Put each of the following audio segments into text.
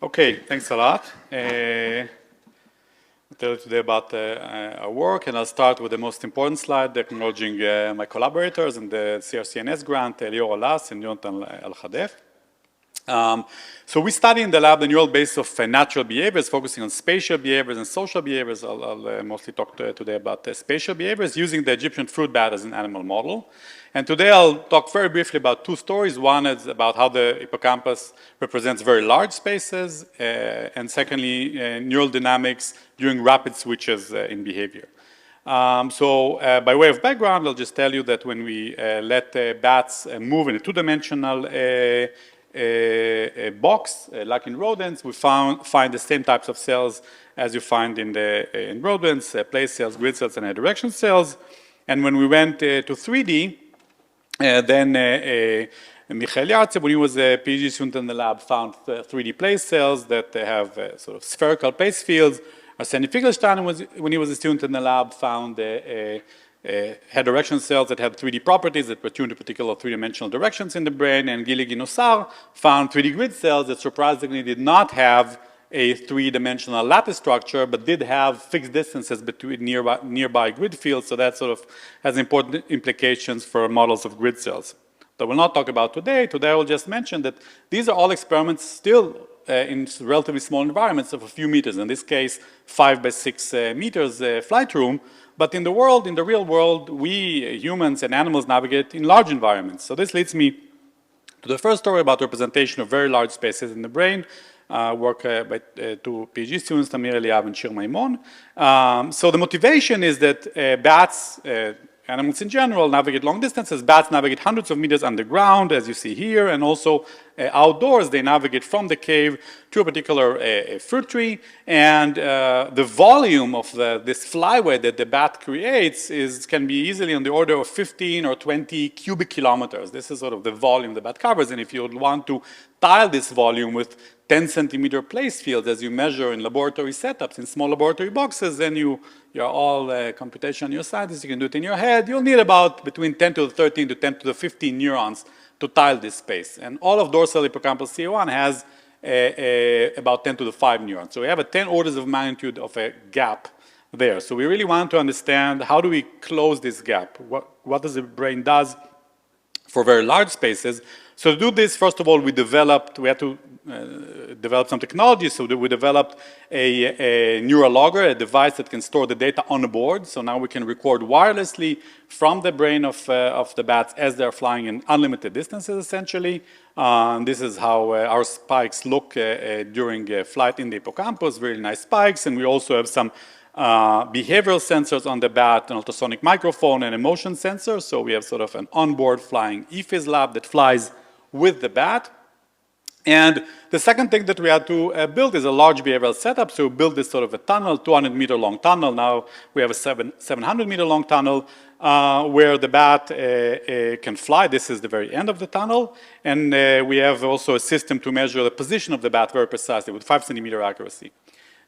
Okay, thanks a lot. I'll tell you today about our work, and I'll start with the most important slide, acknowledging my collaborators in the CRCNS grant, Lior Alas and Yonatan Al-Khadef. So we study in the lab the neural base of natural behaviors, focusing on spatial behaviors and social behaviors. I'll mostly talk today about spatial behaviors using the Egyptian fruit bat as an animal model. And today I'll talk very briefly about two stories. One is about how the hippocampus represents very large spaces, and secondly, neural dynamics during rapid switches in behavior. By way of background, I'll just tell you that when we let bats move in a two-dimensional box, like in rodents, we find the same types of cells as you find in rodents, place cells, grid cells, and direction cells. And when we went to 3D, then Michael Yartsev, when he was a PhD student in the lab, found 3D place cells that have sort of spherical place fields. Arseny Finkelstein, when he was a student in the lab, found had direction cells that had 3D properties that were tuned to particular three-dimensional directions in the brain. And Gili Ginosar found 3D grid cells that surprisingly did not have a three-dimensional lattice structure, but did have fixed distances between nearby grid fields. So that sort of has important implications for models of grid cells that we'll not talk about today. Today I will just mention that these are all experiments still in relatively small environments of a few meters. In this case, 5 by 6 meters flight room. But in the real world, we humans and animals navigate in large environments. So this leads me to the first story about representation of very large spaces in the brain. Work by two PhD students, Tamir Eliav and Shir Maimon. So the motivation is that bats, animals in general, navigate long distances. Bats navigate hundreds of meters underground, as you see here, and also outdoors. They navigate from the cave to a particular fruit tree. And the volume of this flyway that the bat creates can be easily on the order of 15 or 20 cubic kilometers. This is sort of the volume the bat covers. And if you would want to tile this volume with 10-centimeter place fields as you measure in laboratory setups, in small laboratory boxes, then you're all computational scientists, you can do it in your head. You'll need about between 10 to the 13 to 10 to the 15 neurons to tile this space. And all of dorsal hippocampal CA1 has about 10 to the 5 neurons. So we have a 10 orders of magnitude of a gap there. So we really want to understand how do we close this gap? What does the brain does for very large spaces? So to do this, first of all, we had to develop some technology. So we developed a neural logger, a device that can store the data on a board. So now we can record wirelessly from the brain of the bats as they're flying in unlimited distances, essentially. This is how our spikes look during flight in the hippocampus, really nice spikes. And we also have some behavioral sensors on the bat, an ultrasonic microphone, and a motion sensor. So we have sort of an onboard flying ePhys lab that flies with the bat. And the second thing that we had to build is a large behavioral setup. So we built this sort of a tunnel, 200-meter long tunnel. Now we have a 700-meter long tunnel where the bat can fly. This is the very end of the tunnel. And we have also a system to measure the position of the bat very precisely with 5-centimeter accuracy.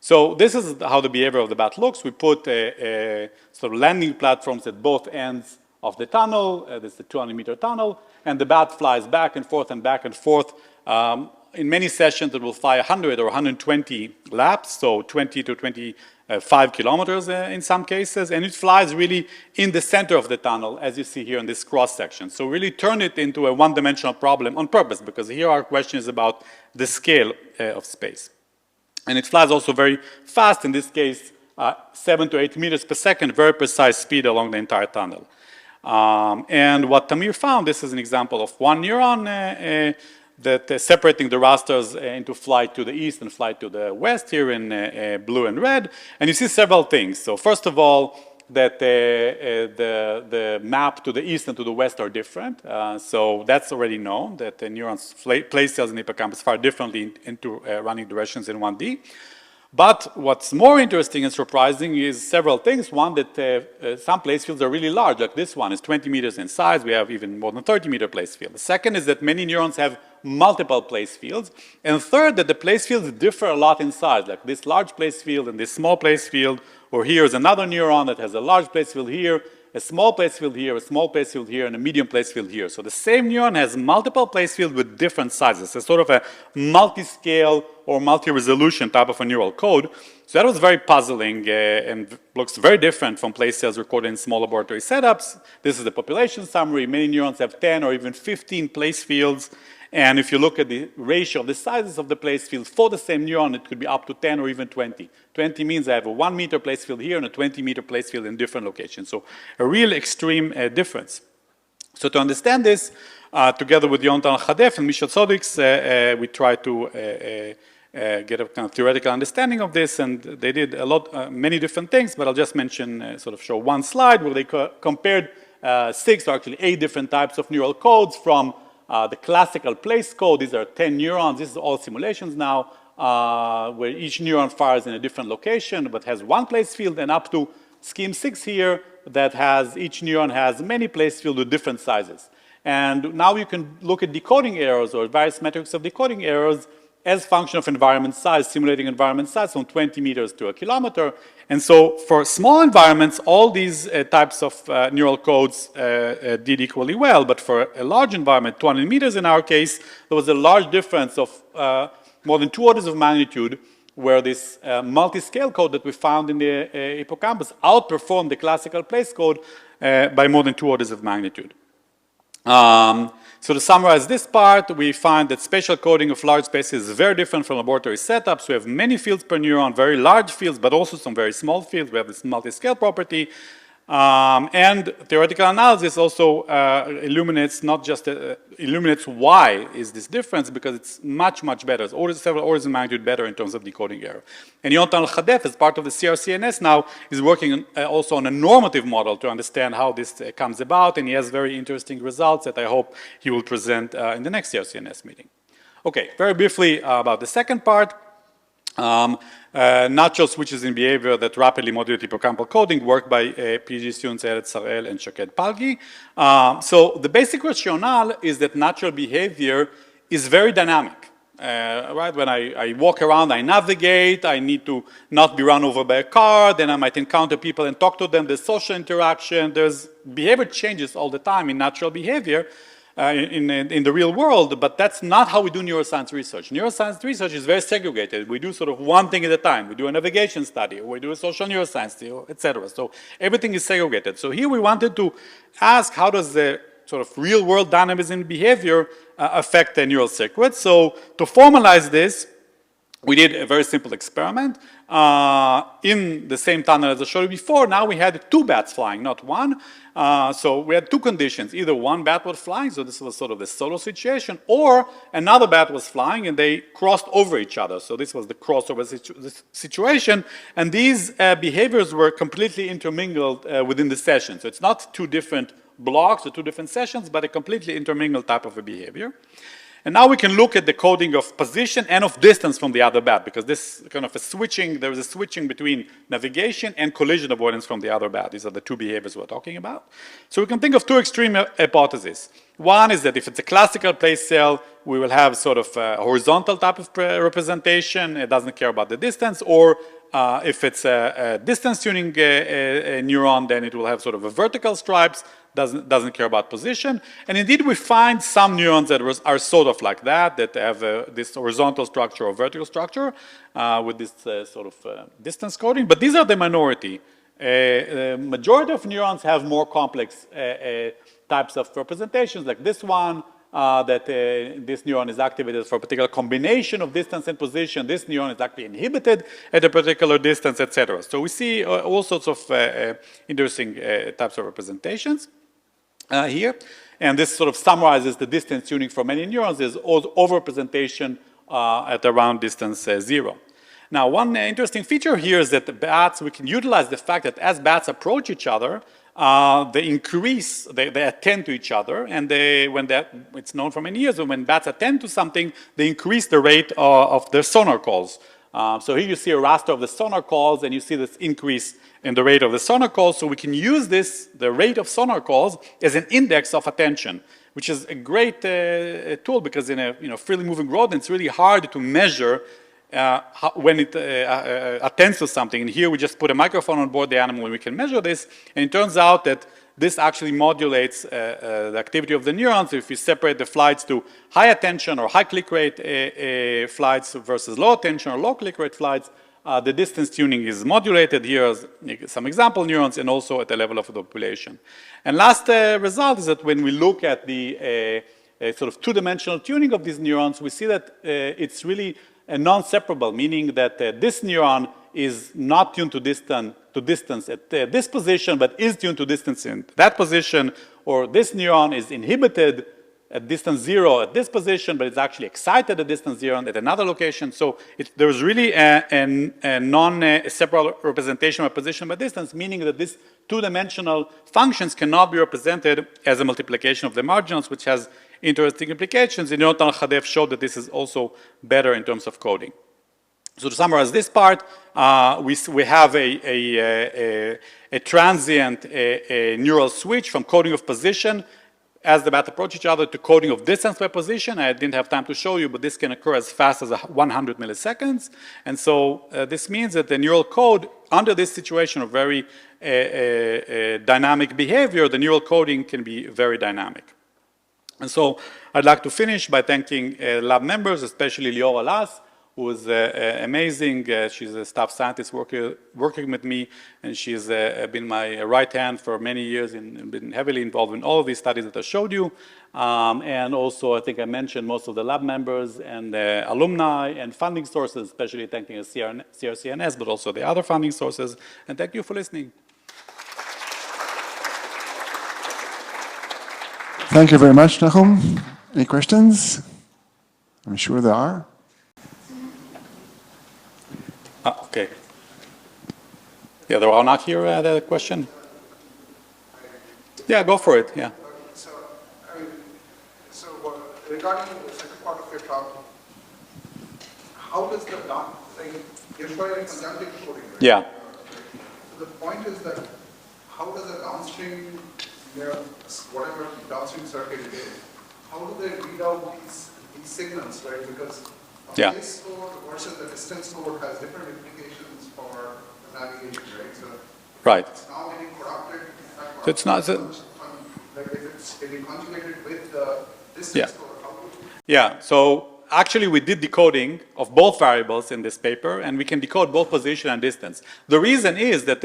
So this is how the behavior of the bat looks. We put sort of landing platforms at both ends of the tunnel. This is the 200-meter tunnel. And the bat flies back and forth and back and forth. In many sessions, it will fly 100 or 120 laps, so 20 to 25 kilometers in some cases. And it flies really in the center of the tunnel, as you see here in this cross section. So really turn it into a one-dimensional problem on purpose, because here our question is about the scale of space. And it flies also very fast, in this case, 7 to 8 meters per second, very precise speed along the entire tunnel. And what Tamir found, this is an example of one neuron that separating the rasters into flight to the east and flight to the west here in blue and red. And you see several things. So first of all, that the map to the east and to the west are different. So that's already known, that the neurons place cells in the hippocampus fire differently into running directions in 1D. But what's more interesting and surprising is several things. One, that some place fields are really large, like this one is 20 meters in size. We have even more than 30-meter place field. The second is that many neurons have multiple place fields. And third, that the place fields differ a lot in size, like this large place field and this small place field, or here is another neuron that has a large place field here, a small place field here, a small place field here, and a medium place field here. So the same neuron has multiple place fields with different sizes. It's sort of a multi-scale or multi-resolution type of a neural code. So that was very puzzling and looks very different from place cells recorded in small laboratory setups. This is the population summary. Many neurons have 10 or even 15 place fields. And if you look at the ratio of the sizes of the place field for the same neuron, it could be up to 10 or even 20. 20 means I have a 1 meter place field here and a 20 meter place field in different locations. So a real extreme difference. So to understand this, together with Yonatan Chadef and Michel Sodix, we tried to get a kind of theoretical understanding of this, and they did a lot, many different things, but I'll just mention, sort of show one slide where they compared 6 or actually 8 different types of neural codes from the classical place code. These are 10 neurons. This is all simulations now, where each neuron fires in a different location, but has one place field, and up to scheme 6 here that has, each neuron has many place fields with different sizes. And now you can look at decoding errors or various metrics of decoding errors as function of environment size, simulating environment size from 20 meters to a kilometer. And so for small environments, all these types of neural codes did equally well, but for a large environment, 200 meters in our case, there was a large difference of more than 2 orders of magnitude, where this multi-scale code that we found in the hippocampus outperformed the classical place code by more than 2 orders of magnitude. So to summarize this part, we find that spatial coding of large spaces is very different from laboratory setups. We have many fields per neuron, very large fields, but also some very small fields. We have this multi-scale property. And theoretical analysis also illuminates not just illuminates why is this difference, because it's much, much better. It's several orders of magnitude better in terms of decoding error. And Yonatan Chadef, as part of the CRCNS now, is working also on a normative model to understand how this comes about, and he has very interesting results that I hope he will present in the next CRCNS meeting. Okay, very briefly about the second part. Natural switches in behavior that rapidly modulate hippocampal coding, work by PhD students Eretz Sarel and Shaked Palgi. So the basic rationale is that natural behavior is very dynamic. Right? When I walk around, I navigate, I need to not be run over by a car, then I might encounter people and talk to them, there's social interaction, there's behavior changes all the time in natural behavior. In the real world, but that's not how we do neuroscience research. Neuroscience research is very segregated. We do sort of one thing at a time. We do a navigation study, we do a social neuroscience study, etc. So everything is segregated. So here we wanted to ask, how does the sort of real world dynamism behavior affect the neural circuit? So to formalize this, we did a very simple experiment. In the same tunnel as I showed you before, now we had 2 bats flying, not 1. So we had 2 conditions. Either one bat was flying, so this was sort of the solo situation, or another bat was flying and they crossed over each other. So this was the crossover situation. And these behaviors were completely intermingled within the session. So it's not 2 different blocks or 2 different sessions, but a completely intermingled type of a behavior. And now we can look at the coding of position and of distance from the other bat, because this kind of a switching, there is a switching between navigation and collision avoidance from the other bat. These are the 2 behaviors we're talking about. So we can think of 2 extreme hypotheses. One is that if it's a classical place cell, we will have sort of a horizontal type of representation. It doesn't care about the distance. Or if it's a distance tuning neuron, then it will have sort of a vertical stripes. Doesn't care about position. And indeed, we find some neurons that are sort of like that have this horizontal structure or vertical structure with this sort of distance coding. But these are the minority. Majority of neurons have more complex types of representations, like this one, that this neuron is activated for a particular combination of distance and position. This neuron is actually inhibited at a particular distance, etc. So we see all sorts of interesting types of representations here. And this sort of summarizes the distance tuning for many neurons. There's overrepresentation at around distance 0. Now, one interesting feature here is that the bats, we can utilize the fact that as bats approach each other, they increase, they attend to each other, and it's known for many years that when bats attend to something, they increase the rate of their sonar calls. So here you see a raster of the sonar calls, and you see this increase in the rate of the sonar calls. So we can use this, the rate of sonar calls, as an index of attention, which is a great tool, because in a freely moving rodent, it's really hard to measure when it attends to something. And here we just put a microphone on board the animal and we can measure this. And it turns out that this actually modulates the activity of the neurons. If you separate the flights to high attention or high click rate flights versus low attention or low click rate flights, the distance tuning is modulated. Here are some example neurons, and also at the level of the population. And last result is that when we look at the sort of two-dimensional tuning of these neurons, we see that it's really non-separable, meaning that this neuron is not tuned to distance at this position, but is tuned to distance in that position, or this neuron is inhibited at distance 0 at this position, but it's actually excited at distance 0 at another location. So there's really a non-separable representation of position by distance, meaning that these two-dimensional functions cannot be represented as a multiplication of the marginals, which has interesting implications. And Yonatan Al-Khadev showed that this is also better in terms of coding. So to summarize this part, we have a transient neural switch from coding of position as the bats approach each other to coding of distance by position. I didn't have time to show you, but this can occur as fast as 100 milliseconds. And so this means that the neural code under this situation of very dynamic behavior, the neural coding can be very dynamic. And so I'd like to finish by thanking lab members, especially Lior Alas, who is amazing. She's a staff scientist working with me, and she's been my right hand for many years and been heavily involved in all of these studies that I showed you. And also, I think I mentioned most of the lab members and alumni and funding sources, especially thanking CRCNS, but also the other funding sources. And thank you for listening. Thank you very much, Nachum. Any questions? I'm sure there are. Okay. Yeah, there are not here the question? Yeah, go for it, yeah. So, regarding the second part of your talk, how does the dot thing, you're showing conjunctive coding, right? Yeah. So the point is that how does a downstream, whatever downstream circuit it is, how do they read out these signals, right? Because a place code versus the distance code has different implications for navigation, right? So right. It's now getting corrupted. So it's not. Like if it's getting conjugated with the distance code, how do you? Yeah. So actually, we did decoding of both variables in this paper, and we can decode both position and distance. The reason is that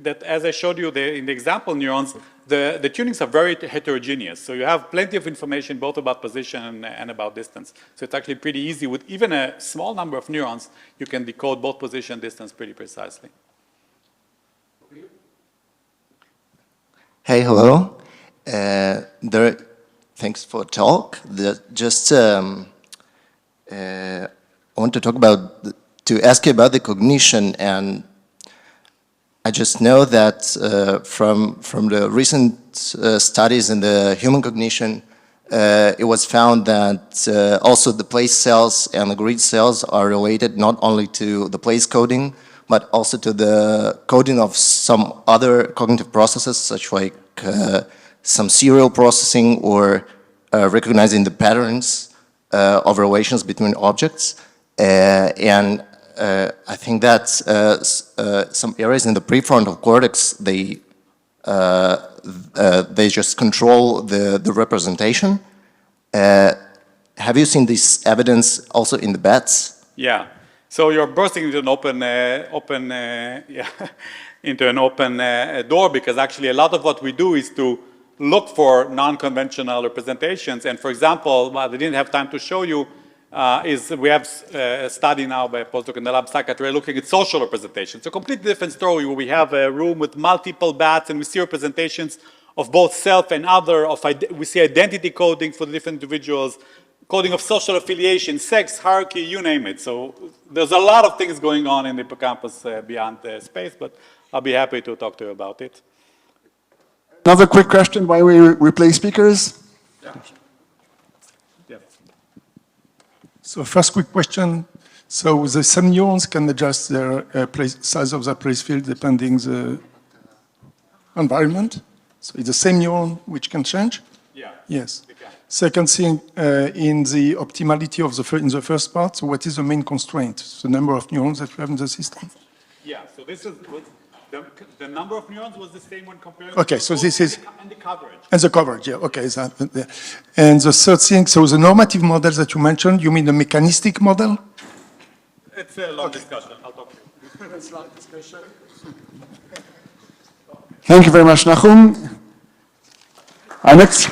that as I showed you in the example neurons, the tunings are very heterogeneous. So you have plenty of information both about position and about distance. So it's actually pretty easy. With even a small number of neurons, you can decode both position and distance pretty precisely. Hey, hello. Thanks for the talk. I want to talk about, to ask you about the cognition, and I just know that from the recent studies in the human cognition, it was found that also the place cells and the grid cells are related not only to the place coding, but also to the coding of some other cognitive processes, such like some serial processing or recognizing the patterns of relations between objects. And I think that some areas in the prefrontal cortex, they just control the representation. Have you seen this evidence also in the bats? Yeah. So you're bursting into an open door, because actually a lot of what we do is to look for non-conventional representations. And for example, what I didn't have time to show you is we have a study now by a postdoc in the lab psychiatry looking at social representations. It's a completely different story where we have a room with multiple bats and we see representations of both self and other, we see identity coding for the different individuals, coding of social affiliation, sex, hierarchy, you name it. So there's a lot of things going on in the hippocampus beyond space, but I'll be happy to talk to you about it. Another quick question while we replace speakers. Yeah. Yeah. So first quick question. So the same neurons can adjust their size of the place field depending the environment. So it's the same neuron which can change? Yeah. Yes. Second thing, in the optimality of in the first part, so what is the main constraint? The number of neurons that you have in the system? Yeah, so this is The number of neurons was the same when comparing. Okay, so this is- And the coverage. And the coverage, yeah, okay. And the third thing, so the normative models that you mentioned, you mean the mechanistic model? It's a long discussion. I'll talk to you. Thank you very much, Nachum. Our next.